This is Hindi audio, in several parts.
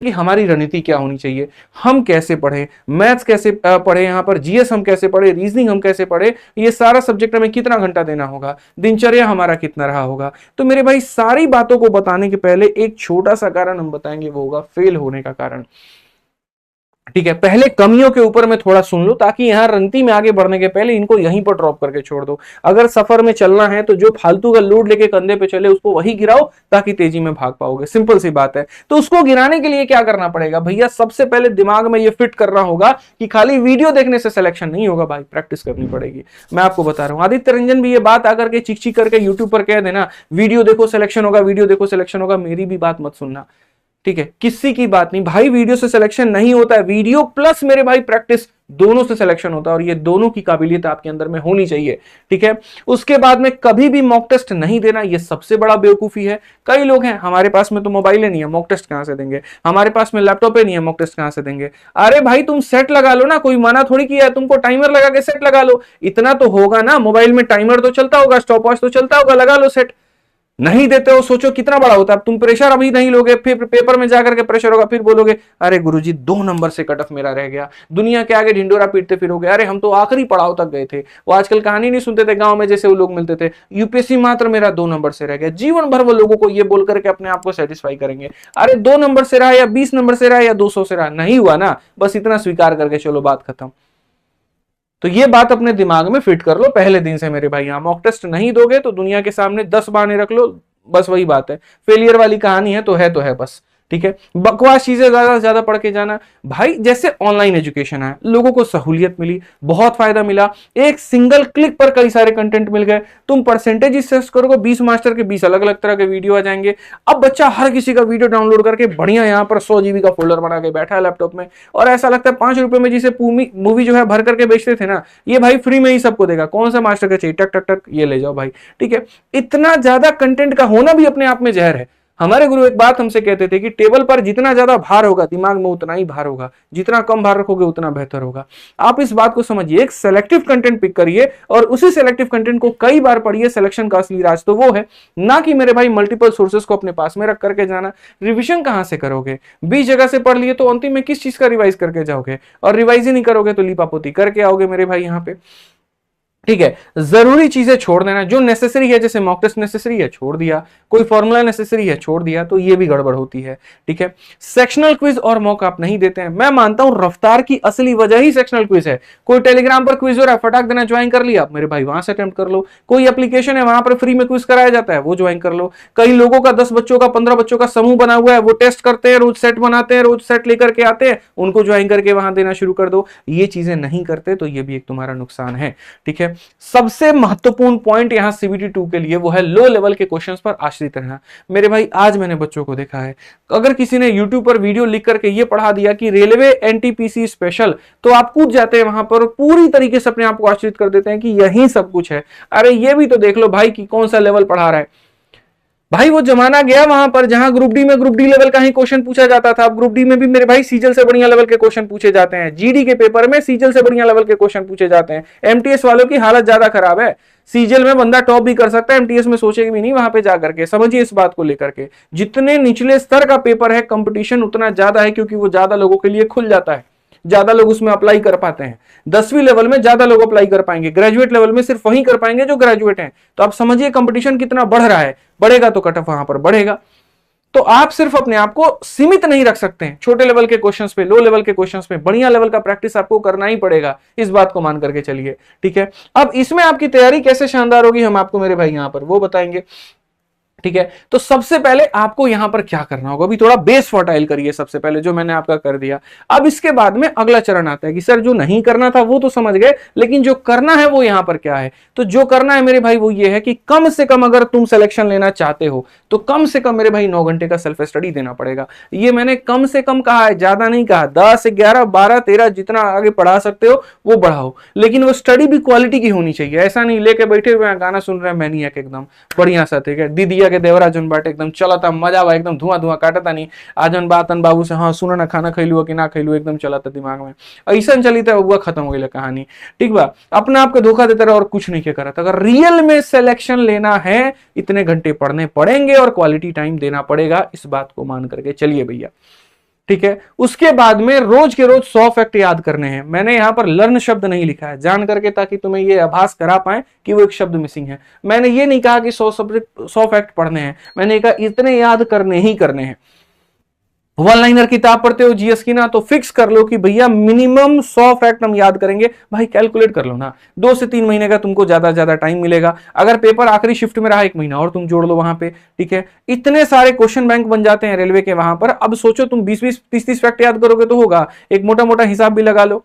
कि हमारी रणनीति क्या होनी चाहिए, हम कैसे पढ़े, मैथ्स कैसे पढ़े, यहाँ पर जीएस हम कैसे पढ़े, रीजनिंग हम कैसे पढ़े, ये सारा सब्जेक्ट हमें कितना घंटा देना होगा, दिनचर्या हमारा कितना रहा होगा। तो मेरे भाई सारी बातों को बताने के पहले एक छोटा सा कारण हम बताएंगे, वो होगा फेल होने का कारण। ठीक है, पहले कमियों के ऊपर में थोड़ा सुन लो, ताकि यहां रणनीति में आगे बढ़ने के पहले इनको यहीं पर ड्रॉप करके छोड़ दो। अगर सफर में चलना है तो जो फालतू का लोड लेके कंधे पे चले उसको वही गिराओ, ताकि तेजी में भाग पाओगे। सिंपल सी बात है। तो उसको गिराने के लिए क्या करना पड़ेगा भैया, सबसे पहले दिमाग में ये फिट करना होगा कि खाली वीडियो देखने से सिलेक्शन नहीं होगा भाई, प्रैक्टिस करनी पड़ेगी। मैं आपको बता रहा हूं, आदित्य रंजन भी ये बात आकर के चिक चिक करके यूट्यूब पर कह देना वीडियो देखो सिलेक्शन होगा, वीडियो देखो सिलेक्शन होगा, मेरी भी बात मत सुनना। ठीक है, किसी की बात नहीं भाई, वीडियो से सिलेक्शन नहीं होता है, वीडियो प्लस मेरे भाई प्रैक्टिस दोनों से सिलेक्शन होता है, और ये दोनों की काबिलियत आपके अंदर में होनी चाहिए। ठीक है, उसके बाद में कभी भी मॉक टेस्ट नहीं देना, ये सबसे बड़ा बेवकूफी है। कई लोग हैं, हमारे पास में तो मोबाइल नहीं है, मॉक टेस्ट कहां से देंगे, हमारे पास में लैपटॉप नहीं है, मॉक टेस्ट कहां से देंगे। अरे भाई तुम सेट लगा लो ना, कोई मना थोड़ी किया है, तुमको टाइमर लगा के सेट लगा लो, इतना तो होगा ना, मोबाइल में टाइमर तो चलता होगा, स्टॉप वॉच तो चलता होगा, लगा लो सेट। नहीं देते हो, सोचो कितना बड़ा होता है। तुम प्रेशर अभी नहीं लोगे, फिर पेपर में जाकर के प्रेशर होगा, फिर बोलोगे अरे गुरुजी 2 नंबर से कट ऑफ मेरा रह गया, दुनिया के आगे ढिंडोरा पीटते फिरोगे, अरे हम तो आखिरी पड़ाव तक गए थे। वो आजकल कहानी नहीं सुनते थे गांव में, जैसे वो लोग मिलते थे, यूपीएससी मात्र मेरा 2 नंबर से रह गया। जीवन भर वो लोगों को ये बोल करके अपने आप को सेटिस्फाई करेंगे, अरे 2 नंबर से रहा या 20 नंबर से रहा या 200 से रहा, नहीं हुआ ना, बस इतना स्वीकार करके चलो, बात खत्म। तो ये बात अपने दिमाग में फिट कर लो पहले दिन से मेरे भाई। यहां मॉक टेस्ट नहीं दोगे तो दुनिया के सामने 10 बहाने रख लो, बस वही बात है, फेलियर वाली कहानी है तो है बस। ठीक है, बकवास चीजें ज्यादा से ज्यादा पढ़ के जाना भाई। जैसे ऑनलाइन एजुकेशन है, लोगों को सहूलियत मिली, बहुत फायदा मिला, एक सिंगल क्लिक पर कई सारे कंटेंट मिल गए। तुम परसेंटेज सर्च करोगे, 20 मास्टर के 20 अलग अलग तरह के वीडियो आ जाएंगे। अब बच्चा हर किसी का वीडियो डाउनलोड करके बढ़िया यहाँ पर 100 GB का फोल्डर बना के बैठा है लैपटॉप में, और ऐसा लगता है 5 रुपए में जिसे मूवी जो है भर करके बेचते थे ना, ये भाई फ्री में ही सबको देगा। कौन सा मास्टर का चाहिए, टक टक टक ये ले जाओ भाई। ठीक है, इतना ज्यादा कंटेंट का होना भी अपने आप में जहर है। हमारे गुरु एक बात हमसे कहते थे कि टेबल पर जितना ज्यादा भार होगा दिमाग में उतना ही भार होगा, जितना कम भार रखोगे उतना बेहतर होगा। आप इस बात को समझिए, एक सेलेक्टिव कंटेंट पिक करिए और उसी सेलेक्टिव कंटेंट को कई बार पढ़िए। सिलेक्शन का असली राज तो वो है, ना कि मेरे भाई मल्टीपल सोर्सेस को अपने पास में रख करके जाना। रिविजन कहां से करोगे, 20 जगह से पढ़ लिए तो अंतिम में किस चीज का रिवाइज करके जाओगे, और रिवाइज ही नहीं करोगे तो लीपापोती करके आओगे मेरे भाई यहाँ पे। ठीक है, जरूरी चीजें छोड़ देना, जो नेसेसरी है, जैसे मॉक टेस्ट नेसेसरी है छोड़ दिया, कोई फॉर्मूला नेसेसरी है छोड़ दिया, तो ये भी गड़बड़ होती है। ठीक है, सेक्शनल क्विज और मॉक आप नहीं देते हैं। मैं मानता हूं रफ्तार की असली वजह ही सेक्शनल क्विज है। कोई टेलीग्राम पर क्विज हो रहा है, फटाक देना ज्वाइन कर लिया मेरे भाई, वहां से अटेम्प्ट कर लो। कोई एप्लीकेशन है वहां पर फ्री में क्विज कराया जाता है, वो ज्वाइन कर लो। कई लोगों का 10 बच्चों का 15 बच्चों का समूह बना हुआ है, वो टेस्ट करते हैं, रोज सेट बनाते हैं, रोज सेट लेकर के आते हैं, उनको ज्वाइन करके वहां देना शुरू कर दो। ये चीजें नहीं करते तो ये भी एक तुम्हारा नुकसान है। ठीक है, सबसे महत्वपूर्ण पॉइंट यहां सीबीटी 2 के लिए वो है लो लेवल के क्वेश्चंस पर आश्रित रहना। मेरे भाई आज मैंने बच्चों को देखा है, अगर किसी ने यूट्यूब पर वीडियो लिख करके ये पढ़ा दिया कि रेलवे एनटीपीसी स्पेशल, तो आप कूद जाते हैं वहां पर, पूरी तरीके से अपने आप को आश्रित कर देते हैं कि यही सब कुछ है। अरे ये भी तो देख लो भाई कि कौन सा लेवल पढ़ा रहा है। भाई वो जमाना गया वहां पर जहां ग्रुप डी में ग्रुप डी लेवल का ही क्वेश्चन पूछा जाता था। अब ग्रुप डी में भी मेरे भाई सीजल से बढ़िया लेवल के क्वेश्चन पूछे जाते हैं, जीडी के पेपर में सीजल से बढ़िया लेवल के क्वेश्चन पूछे जाते हैं। एमटीएस वालों की हालत ज्यादा खराब है। सीजल में बंदा टॉप भी कर सकता है, एमटीएस में सोचेगा भी नहीं वहां पे जाकर के। समझिए इस बात को लेकर के, जितने निचले स्तर का पेपर है कंपटीशन उतना ज्यादा है, क्योंकि वो ज्यादा लोगों के लिए खुल जाता है, ज्यादा लोग उसमें अप्लाई कर पाते हैं। 10वीं लेवल में ज्यादा लोग अप्लाई कर पाएंगे, ग्रेजुएट लेवल में सिर्फ वही कर पाएंगे जो ग्रेजुएट हैं। तो आप समझिए कंपटीशन कितना बढ़ रहा है, बढ़ेगा तो कट ऑफ वहां पर बढ़ेगा। तो आप सिर्फ अपने आप को सीमित नहीं रख सकते हैं छोटे लेवल के क्वेश्चंस पे, लो लेवल के क्वेश्चंस पे। बढ़िया लेवल का प्रैक्टिस आपको करना ही पड़ेगा, इस बात को मान करके चलिए। ठीक है, अब इसमें आपकी तैयारी कैसे शानदार होगी हम आपको मेरे भाई यहां पर वो बताएंगे। ठीक है, तो सबसे पहले आपको यहां पर क्या करना होगा, अभी थोड़ा बेस फर्टाइल करिए सबसे पहले, जो मैंने आपका कर दिया। अब इसके बाद में अगला चरण आता है कि सर जो नहीं करना था वो तो समझ गए, लेकिन जो करना है वो यहां पर क्या है। तो जो करना है मेरे भाई वो ये है कि कम से कम अगर तुम सिलेक्शन लेना चाहते हो तो कम से कम मेरे भाई 9 घंटे का सेल्फ स्टडी देना पड़ेगा। ये मैंने कम से कम कहा है, ज्यादा नहीं कहा। 10, 11, 12, 13 जितना आगे पढ़ा सकते हो वो बढ़ाओ, लेकिन वो स्टडी भी क्वालिटी की होनी चाहिए। ऐसा नहीं लेके बैठे हुए गाना सुन रहे हैं मैनियक एकदम बढ़िया सा। ठीक है, दीदिया के देवरा जन बाटे एकदम चला था, मजा हुआ एकदम, धुआं धुआं काटा था नहीं आजन बातन बाबू से, हाँ सुना ना खाना खैलू कि ना खैलू, एकदम चला था दिमाग में, ऐसा चली था हुआ, खत्म हो गई कहानी। ठीक बा, अपना आपको धोखा देता रहा और कुछ नहीं करा था। अगर रियल में सिलेक्शन लेना है इतने घंटे पढ़ने पड़ेंगे और क्वालिटी टाइम देना पड़ेगा, इस बात को मान करके चलिए भैया। ठीक है। उसके बाद में रोज के रोज 100 फैक्ट याद करने हैं। मैंने यहां पर लर्न शब्द नहीं लिखा है जान करके, ताकि तुम्हें ये आभास करा पाए कि वो एक शब्द मिसिंग है। मैंने ये नहीं कहा कि 100 फैक्ट पढ़ने हैं, मैंने कहा इतने याद करने ही करने हैं। वन लाइनर किताब पढ़ते हो जीएस की ना, तो फिक्स कर लो कि भैया मिनिमम 100 फैक्ट हम याद करेंगे। भाई कैलकुलेट कर लो ना, 2 से 3 महीने का तुमको ज्यादा टाइम मिलेगा। अगर पेपर आखिरी शिफ्ट में रहा 1 महीना और तुम जोड़ लो वहां पे, ठीक है। इतने सारे क्वेश्चन बैंक बन जाते हैं रेलवे के वहां पर। अब सोचो तुम 20-20, 30-30 फैक्ट याद करोगे तो होगा। एक मोटा मोटा हिसाब भी लगा लो,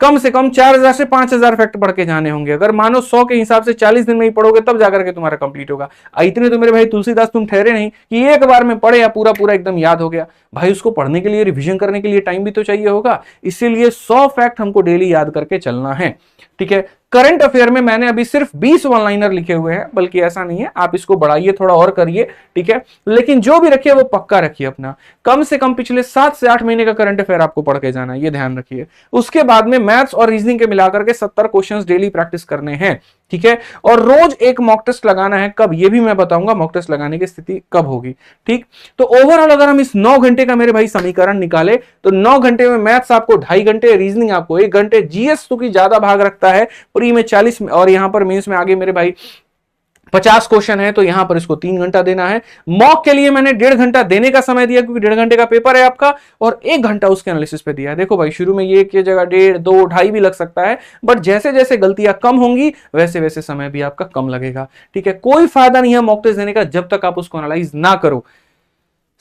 कम से कम 4000 से 5000 फैक्ट पढ़ के जाने होंगे। अगर मानो 100 के हिसाब से 40 दिन में ही पढ़ोगे तब जाकर के तुम्हारा कंप्लीट होगा। इतने तो मेरे भाई तुलसीदास तुम ठहरे नहीं कि एक बार में पढ़े या पूरा पूरा एकदम याद हो गया। भाई उसको पढ़ने के लिए, रिवीजन करने के लिए टाइम भी तो चाहिए होगा। इसीलिए 100 फैक्ट हमको डेली याद करके चलना है, ठीक है। करंट अफेयर में मैंने अभी सिर्फ 20 वन लाइनर लिखे हुए हैं, बल्कि ऐसा नहीं है, आप इसको बढ़ाइए, थोड़ा और करिए, ठीक है। लेकिन जो भी रखिए वो पक्का रखिए अपना। कम से कम पिछले 7 से 8 महीने का करंट अफेयर आपको पढ़ के जाना है, ये ध्यान रखिए। उसके बाद में मैथ्स और रीजनिंग के मिलाकर के 70 क्वेश्चंस डेली प्रैक्टिस करने हैं, ठीक है। और रोज एक मॉक टेस्ट लगाना है। कब, ये भी मैं बताऊंगा मॉक टेस्ट लगाने की स्थिति कब होगी, ठीक। तो ओवरऑल अगर हम इस 9 घंटे का मेरे भाई समीकरण निकाले तो 9 घंटे में मैथ्स आपको 2.5 घंटे, रीजनिंग आपको 1 घंटे, जीएस की ज्यादा भाग रखता है, प्री में 40 और यहां पर मेंस में आगे मेरे भाई 50 क्वेश्चन है, तो यहां पर इसको 3 घंटा देना है। मॉक के लिए मैंने 1.5 घंटा देने का समय दिया, क्योंकि 1.5 घंटे का पेपर है आपका, और 1 घंटा उसके एनालिसिस पे दिया है। देखो भाई शुरू में ये की जगह 1.5, 2, 2.5 भी लग सकता है, बट जैसे जैसे गलतियां कम होंगी वैसे वैसे समय भी आपका कम लगेगा, ठीक है। कोई फायदा नहीं है मॉक टेस्ट देने का जब तक आप उसको एनालाइज ना करो।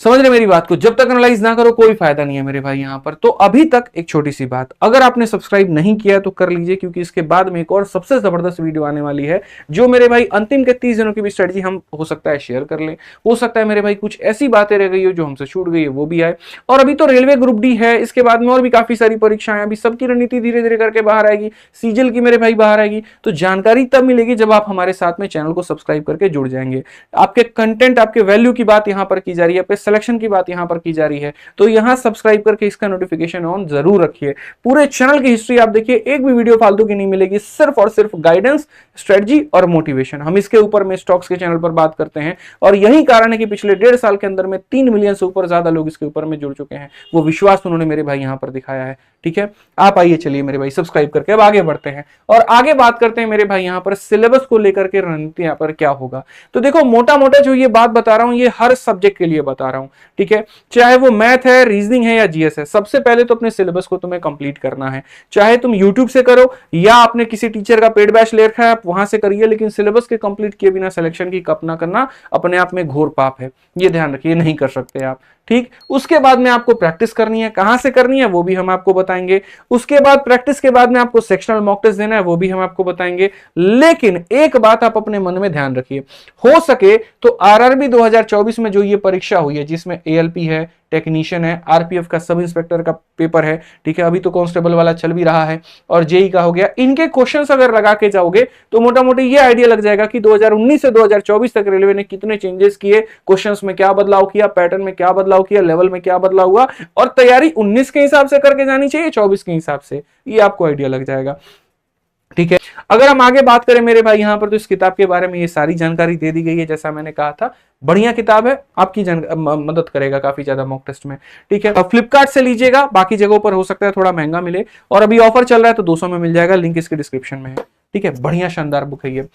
समझ रहे मेरी बात को, जब तक एनालाइज ना करो कोई फायदा नहीं है मेरे भाई यहां पर। तो अभी तक एक छोटी सी बात, अगर आपने सब्सक्राइब नहीं किया तो कर लीजिए, क्योंकि इसके बाद में एक और सबसे जबरदस्त वीडियो आने वाली है, जो मेरे भाई अंतिम के 30 दिनों की भी स्ट्रेटजी हम हो सकता है शेयर कर लें। हो सकता है मेरे भाई कुछ ऐसी बातें रह गई हो जो हमसे छूट गई है वो भी आए। और अभी तो रेलवे ग्रुप डी है, इसके बाद में और भी काफी सारी परीक्षाएं, अभी सबकी रणनीति धीरे धीरे करके बाहर आएगी, सीजल की मेरे भाई बाहर आएगी। तो जानकारी तब मिलेगी जब आप हमारे साथ में चैनल को सब्सक्राइब करके जुड़ जाएंगे। आपके कंटेंट, आपके वैल्यू की बात यहां पर की जा रही है, आपके सिलेक्शन की बात यहां पर की जा रही है, तो यहां सब्सक्राइब करके इसका नोटिफिकेशन ऑन जरूर रखिए। पूरे चैनल की हिस्ट्री आप देखिए, एक भी वीडियो फालतू की नहीं मिलेगी, सिर्फ और सिर्फ गाइडेंस, स्ट्रेटजी और मोटिवेशन। हम इसके ऊपर में स्टॉक्स के चैनल पर बात करते हैं, और यही कारण है कि पिछले 1.5 साल के अंदर में 3 मिलियन से ऊपर ज्यादा लोग इसके ऊपर में जुड़ चुके हैं। वो विश्वास उन्होंने मेरे भाई यहां पर दिखाया है, ठीक है। आप आइए, चलिए मेरे भाई सब्सक्राइब करके अब आगे बढ़ते हैं और आगे बात करते हैं मेरे भाई यहां पर सिलेबस को लेकर के रणनीति यहां पर क्या होगा। तो देखो मोटा मोटा जो ये बात बता रहा हूं ये हर सब्जेक्ट के लिए बता रहा हूं, ठीक है। चाहे वो मैथ है, रीजनिंग है या जीएस है, सबसे पहले तो अपने सिलेबस को तुम्हें कंप्लीट करना है। चाहे तुम यूट्यूब से करो या आपने किसी टीचर का पेड बैच ले रखा है आप वहां से करिए, लेकिन सिलेबस के कंप्लीट किए बिना सिलेक्शन की कल्पना करना अपने आप में घोर पाप है, ये ध्यान रखिए, नहीं कर सकते आप, ठीक। उसके बाद में आपको प्रैक्टिस करनी है, कहां से करनी है वो भी हम आपको बताएंगे। उसके बाद प्रैक्टिस के बाद में आपको सेक्शनल मॉक टेस्ट देना है, वो भी हम आपको बताएंगे। लेकिन एक बात आप अपने मन में ध्यान रखिए, हो सके तो आरआरबी 2024 में जो ये परीक्षा हुई है, जिसमें एएलपी है, टेक्नीशियन है, आरपीएफ का सब इंस्पेक्टर का पेपर है, ठीक है, अभी तो कांस्टेबल वाला चल भी रहा है, और जेई का हो गया, इनके क्वेश्चंस अगर लगा के जाओगे तो मोटा मोटी ये आइडिया लग जाएगा कि 2019 से 2024 तक रेलवे ने कितने चेंजेस किए, क्वेश्चंस में क्या बदलाव किया, पैटर्न में क्या बदलाव किया, लेवल में क्या बदलाव हुआ, और तैयारी 19 के हिसाब से करके जानी चाहिए 24 के हिसाब से, ये आपको आइडिया लग जाएगा, ठीक है। अगर हम आगे बात करें मेरे भाई यहां पर, तो इस किताब के बारे में ये सारी जानकारी दे दी गई है। जैसा मैंने कहा था, बढ़िया किताब है, आपकी मदद करेगा काफी ज्यादा मॉक टेस्ट में, ठीक है। फ्लिपकार्ट से लीजिएगा, बाकी जगहों पर हो सकता है थोड़ा महंगा मिले, और अभी ऑफर चल रहा है तो 200 में मिल जाएगा, लिंक इसके डिस्क्रिप्शन में है, ठीक है। बढ़िया शानदार बुक है ये।